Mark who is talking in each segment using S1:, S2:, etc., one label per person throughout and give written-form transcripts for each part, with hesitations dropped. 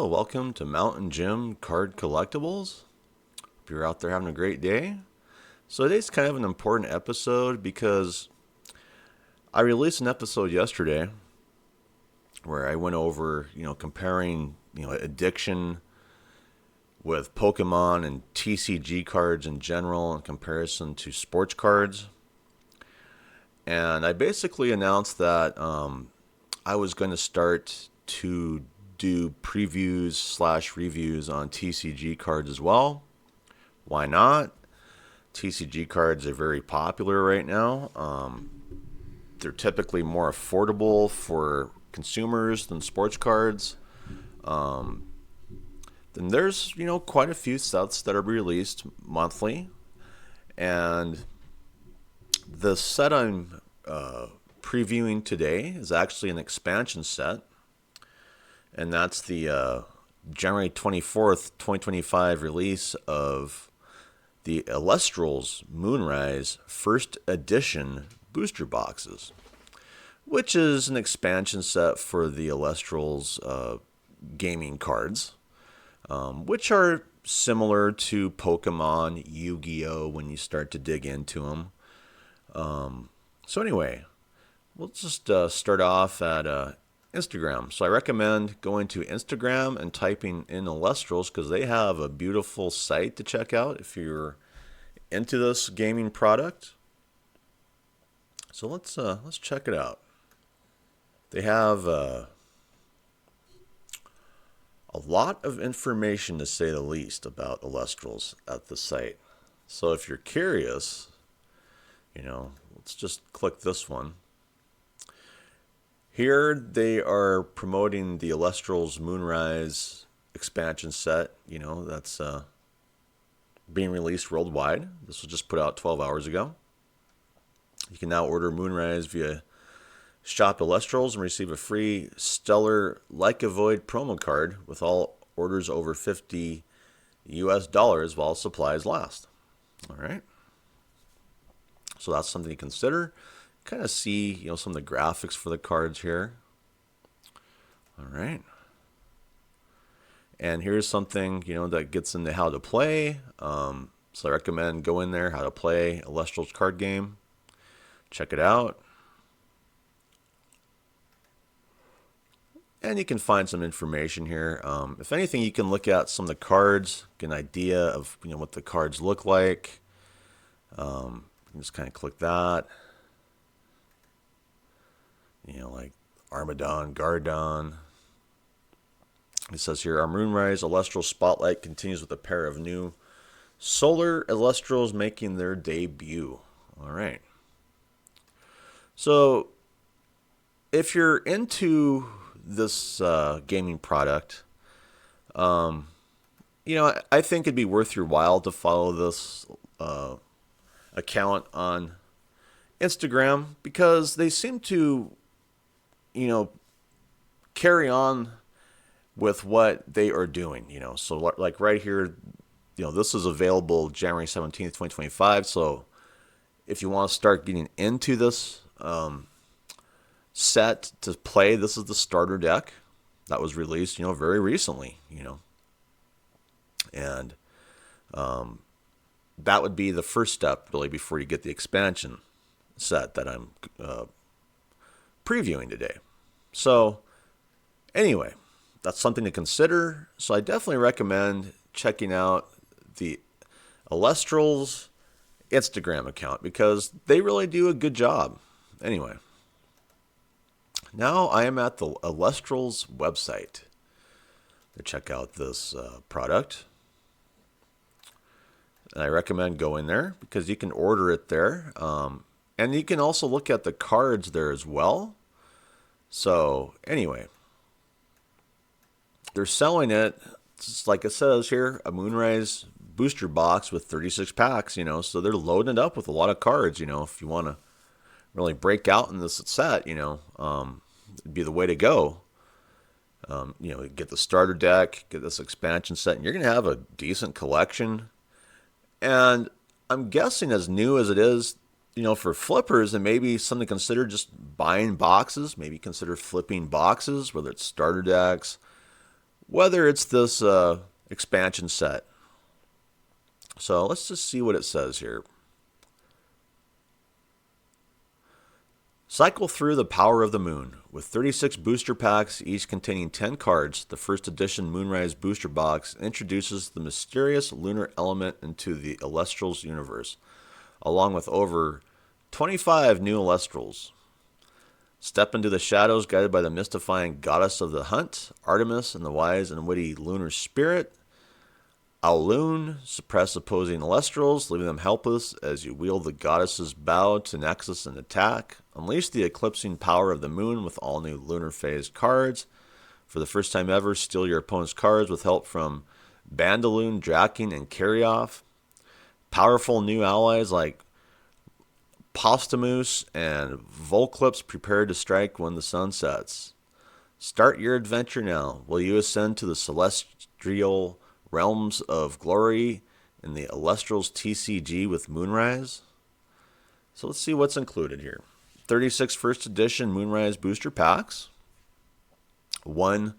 S1: welcome to Mountain Jim Card Collectibles. Hope you're out there having a great day. So today's kind of an important episode because I released an episode yesterday where I went over, comparing, addiction with Pokemon and TCG cards in general in comparison to sports cards. And I basically announced that I was going to start to do previews/reviews on TCG cards as well. Why not? TCG cards are very popular right now. They're typically more affordable for consumers than sports cards. Then there's, quite a few sets that are released monthly. And the set I'm previewing today is actually an expansion set. And that's the January 24th, 2025 release of the Elestrals Moonrise First Edition booster boxes, which is an expansion set for the Elestrals gaming cards, which are similar to Pokemon, Yu-Gi-Oh! When you start to dig into them. So anyway, we'll just start off at Instagram. So I recommend going to Instagram and typing in Elestrals because they have a beautiful site to check out if you're into this gaming product. So let's check it out. They have a lot of information, to say the least, about Elestrals at the site. So if you're curious, let's just click this one. Here they are promoting the Elestrals Moonrise expansion set, that's being released worldwide. This was just put out 12 hours ago. You can now order Moonrise via Shop Elestrals and receive a free Stellar Like a Void promo card with all orders over $50 while supplies last. All right. So that's something to consider. Kind of see, some of the graphics for the cards here. All right. And here's something, that gets into how to play. So I recommend go in there, how to play Elestrals card game. Check it out. And you can find some information here. If anything, you can look at some of the cards, get an idea of, what the cards look like. You can just kind of click that. Like Armadon, Gardon. It says here, our Moonrise Elestral Spotlight continues with a pair of new Solar Elestrals making their debut. All right. So, if you're into this gaming product, I think it'd be worth your while to follow this account on Instagram because they seem to carry on with what they are doing, So like right here, this is available January 17th, 2025. So if you want to start getting into this set to play, this is the starter deck that was released, very recently, And that would be the first step, really, before you get the expansion set that I'm previewing today. So, anyway, that's something to consider. So I definitely recommend checking out the Elestrals Instagram account because they really do a good job. Anyway, now I am at the Elestrals website to check out this product. And I recommend going there because you can order it there. And you can also look at the cards there as well. So, anyway, they're selling it, just like it says here, a Moonrise booster box with 36 packs, so they're loading it up with a lot of cards, if you want to really break out in this set, it'd be the way to go. Get the starter deck, get this expansion set, and you're going to have a decent collection. And I'm guessing as new as it is, for flippers, and maybe something to consider just buying boxes, maybe consider flipping boxes, whether it's starter decks, whether it's this expansion set. So let's just see what it says here. Cycle through the power of the moon. With 36 booster packs, each containing 10 cards, the first edition Moonrise booster box introduces the mysterious lunar element into the Elestrals universe, along with over 25 new Elestrals. Step into the shadows guided by the mystifying goddess of the hunt, Artemis, and the wise and witty lunar spirit, Aulun. Suppress opposing Elestrals, leaving them helpless as you wield the goddess's bow to nexus and attack. Unleash the eclipsing power of the moon with all new lunar phase cards. For the first time ever, steal your opponent's cards with help from Bandaloon, Draking, and Carryoff. Powerful new allies like Posthumous and Volclips prepare to strike when the sun sets. Start your adventure now. Will you ascend to the celestial realms of glory in the Elestrals TCG with Moonrise? So let's see what's included here. 36 first edition Moonrise booster packs. 1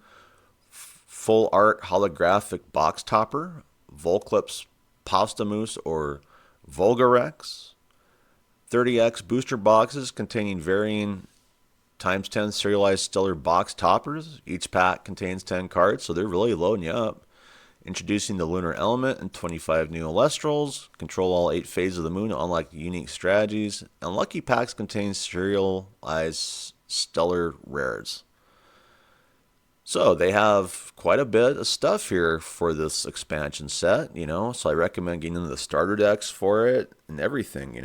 S1: full art holographic box topper. Volclips, Posthumous, or Volgarex. 30x booster boxes containing varying times 10 serialized stellar box toppers. Each pack contains 10 cards, so they're really loading you up. Introducing the lunar element and 25 new Elestrals. Control all 8 phases of the moon, unlock unique strategies. And lucky packs contain serialized stellar rares. So they have quite a bit of stuff here for this expansion set, so I recommend getting into the starter decks for it and everything,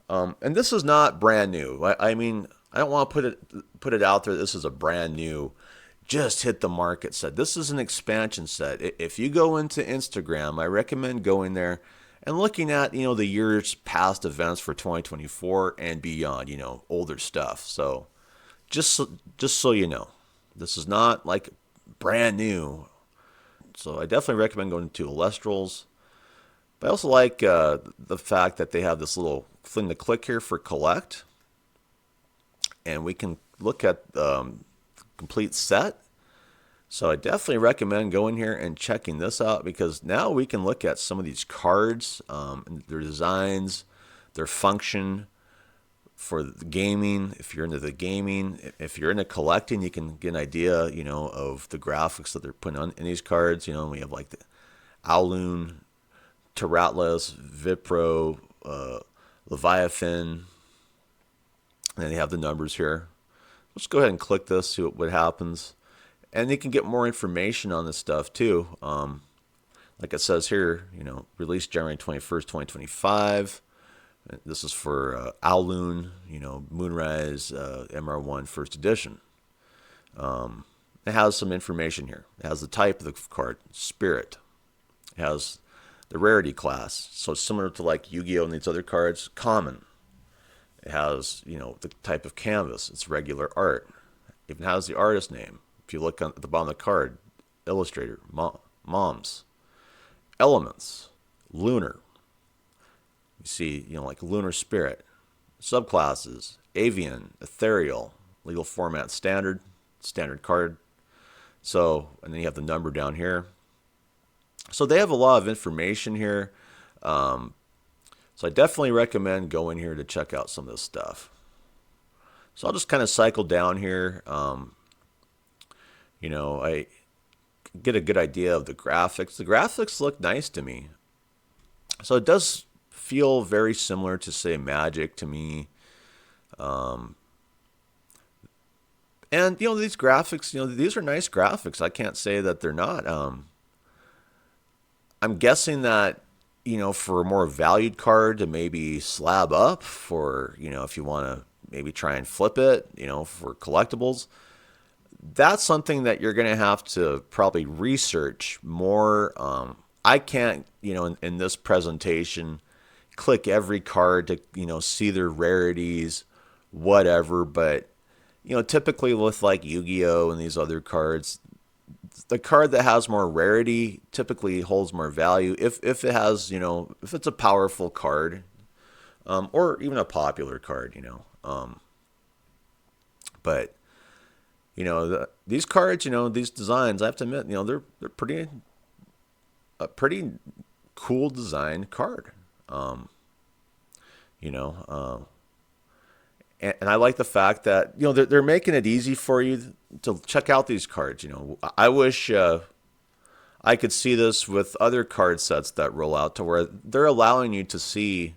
S1: And this is not brand new. I mean, I don't want to put it out there. This is a brand new, just hit the market set. This is an expansion set. If you go into Instagram, I recommend going there and looking at the year's past events for 2024 and beyond. Older stuff. So just so you know, this is not like brand new. So I definitely recommend going to Elestrals. But I also like the fact that they have this little thing to click here for collect. And we can look at the complete set. So I definitely recommend going here and checking this out, because now we can look at some of these cards, their designs, their function for the gaming. If you're into the gaming, if you're into collecting, you can get an idea, of the graphics that they're putting on in these cards. We have like the Aulun, Teratlas, Vipro, Leviathan, and then they have the numbers here. Let's go ahead and click this, see what happens. And you can get more information on this stuff too. Like it says here, released January 21st, 2025. This is for Aulun, Moonrise MR1 first edition. It has some information here. It has the type of the card, Spirit. It has the rarity class. So it's similar to like Yu-Gi-Oh! And these other cards, Common. It has, the type of canvas. It's regular art. It even has the artist name. If you look at the bottom of the card, Illustrator, Moms. Elements, Lunar. You see, like Lunar Spirit. Subclasses, Avian, Ethereal, legal format standard card. So, and then you have the number down here. So they have a lot of information here. So I definitely recommend going here to check out some of this stuff. So I'll just kind of cycle down here. I get a good idea of the graphics. The graphics look nice to me. So it does feel very similar to, say, Magic to me. And, these graphics, these are nice graphics. I can't say that they're not. I'm guessing that, for a more valued card to maybe slab up for, if you want to maybe try and flip it, for collectibles, that's something that you're going to have to probably research more. I can't, in this presentation, click every card to, see their rarities, whatever. But, typically with like Yu-Gi-Oh! And these other cards, the card that has more rarity typically holds more value if it has, if it's a powerful card, or even a popular card, but These cards, these designs, I have to admit, they're pretty a pretty cool design card. Um, you know, and I like the fact that they're making it easy for you to check out these cards. I wish I could see this with other card sets that roll out to where they're allowing you to see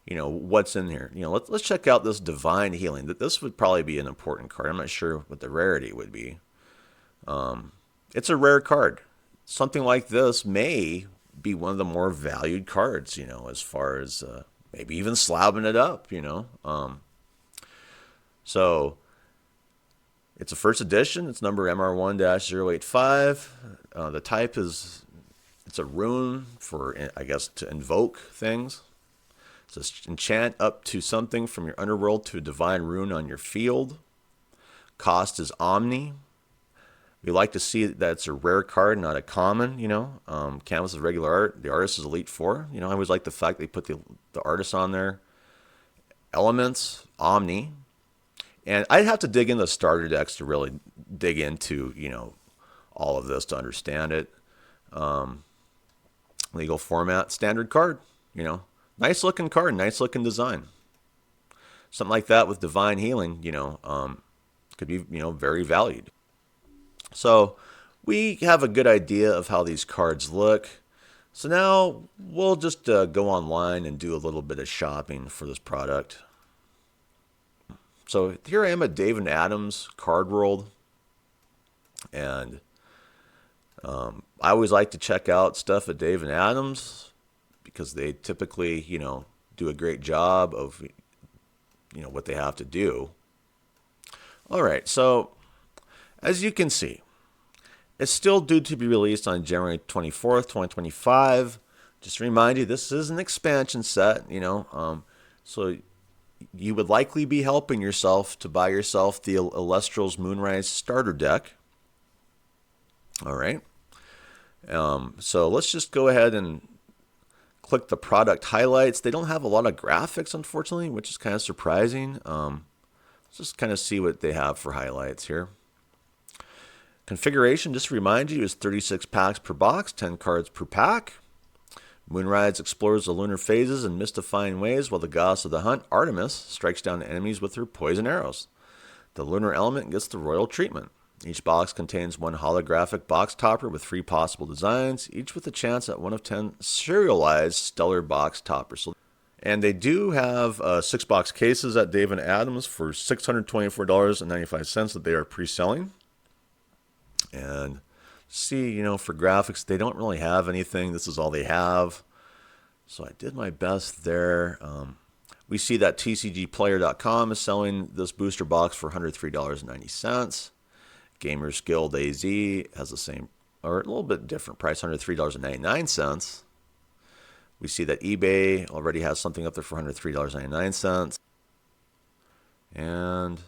S1: what's in here. Let's check out this divine healing. That this would probably be an important card. I'm not sure what the rarity would be. It's a rare card. Something like this may be one of the more valued cards, as far as maybe even slabbing it up. So it's a first edition. It's number MR1-085. The type is, it's a rune for, I guess, to invoke things. It says enchant up to something from your underworld to a divine rune on your field. Cost is Omni. We like to see that it's a rare card, not a common, Canvas is regular art. The artist is Elite Four. I always like the fact they put the artist on there. Elements, Omni. And I'd have to dig into starter decks to really dig into, all of this to understand it. Legal format, standard card, nice looking card, nice looking design. Something like that with divine healing, could be, very valued. So we have a good idea of how these cards look. So now we'll just go online and do a little bit of shopping for this product. So here I am at Dave & Adams Card World. And I always like to check out stuff at Dave & Adams because they typically, do a great job of, what they have to do. All right, so as you can see, it's still due to be released on January 24th, 2025. Just to remind you, this is an expansion set, so you would likely be helping yourself to buy yourself the Elestrals Moonrise starter deck. All right. So let's just go ahead and click the product highlights. They don't have a lot of graphics, unfortunately, which is kind of surprising. Let's just kind of see what they have for highlights here. Configuration, just to remind you, is 36 packs per box, 10 cards per pack. Moonrise explores the lunar phases in mystifying ways while the goddess of the hunt, Artemis, strikes down enemies with her poison arrows. The lunar element gets the royal treatment. Each box contains one holographic box topper with 3 possible designs, each with a chance at 1 of 10 serialized stellar box toppers. And they do have 6-box cases at Dave & Adams for $624.95 that they are pre-selling. And see, for graphics, they don't really have anything. This is all they have. So I did my best there. We see that TCGplayer.com is selling this booster box for $103.90. Gamers Guild AZ has the same, or a little bit different price, $103.99. We see that eBay already has something up there for $103.99. And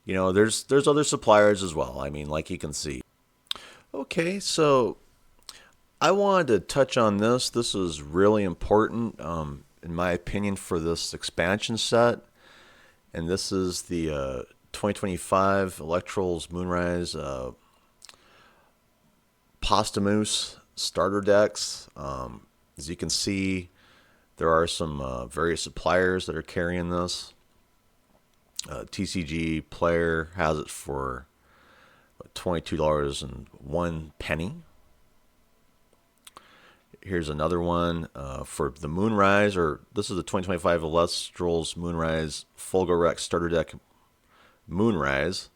S1: there's other suppliers as well. I mean, like you can see. Okay, so I wanted to touch on this. This is really important, in my opinion, for this expansion set. And this is the 2025 Elestrals Moonrise Posthumous starter decks. As you can see, there are some various suppliers that are carrying this. TCG Player has it for $22.01. Here's another one for the Moonrise, or this is the 2025 Elestrals Moonrise Fulgorex starter deck Moonrise.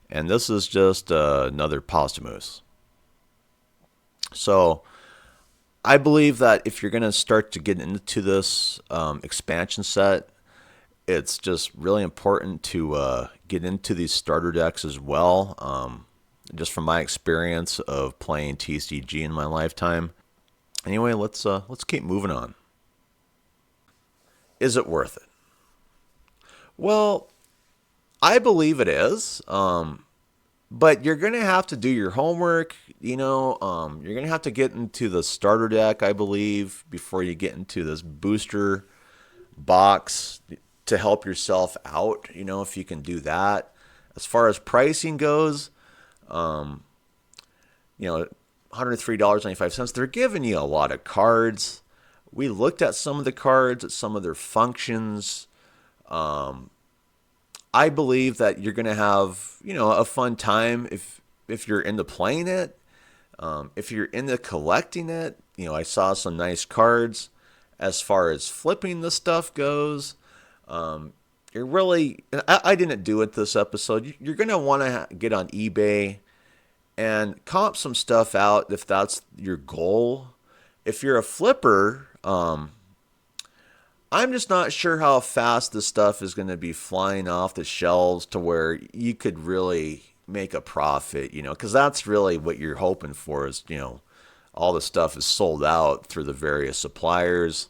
S1: And this is just another posthumous. So I believe that if you're going to start to get into this expansion set, it's just really important to get into these starter decks as well. Just from my experience of playing TCG in my lifetime. Anyway, let's keep moving on. Is it worth it? Well, I believe it is. But you're going to have to do your homework. You're going to have to get into the starter deck, I believe, before you get into this booster box to help yourself out, if you can do that. As far as pricing goes, um, $103.95, they're giving you a lot of cards. We looked at some of the cards, at some of their functions. Um, I believe that you're going to have, a fun time if you're into playing it. If you're into collecting it, I saw some nice cards. As far as flipping the stuff goes, you're really, I didn't do it this episode. You're going to want to get on eBay and comp some stuff out if that's your goal. If you're a flipper, I'm just not sure how fast this stuff is going to be flying off the shelves to where you could really make a profit, because that's really what you're hoping for is, all the stuff is sold out through the various suppliers.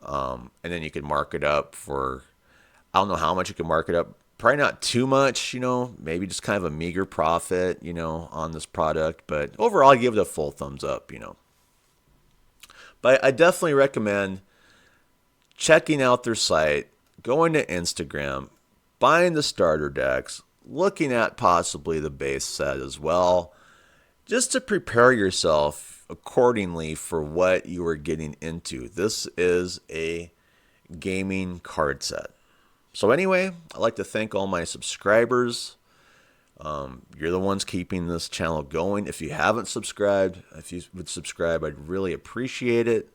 S1: And then you can mark it up for, I don't know how much you can mark it up. Probably not too much, maybe just kind of a meager profit, on this product. But overall, I give it a full thumbs up, But I definitely recommend checking out their site, going to Instagram, buying the starter decks, looking at possibly the base set as well, just to prepare yourself accordingly for what you are getting into. This is a gaming card set. So anyway, I'd like to thank all my subscribers. You're the ones keeping this channel going. If you haven't subscribed, if you would subscribe, I'd really appreciate it.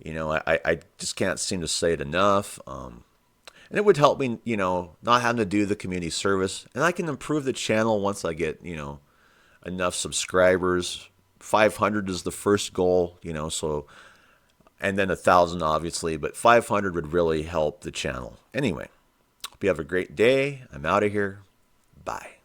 S1: I just can't seem to say it enough. And it would help me, not having to do the community service. And I can improve the channel once I get, enough subscribers. 500 is the first goal, so, and then 1,000 obviously, but 500 would really help the channel. Anyway, hope you have a great day. I'm out of here. Bye.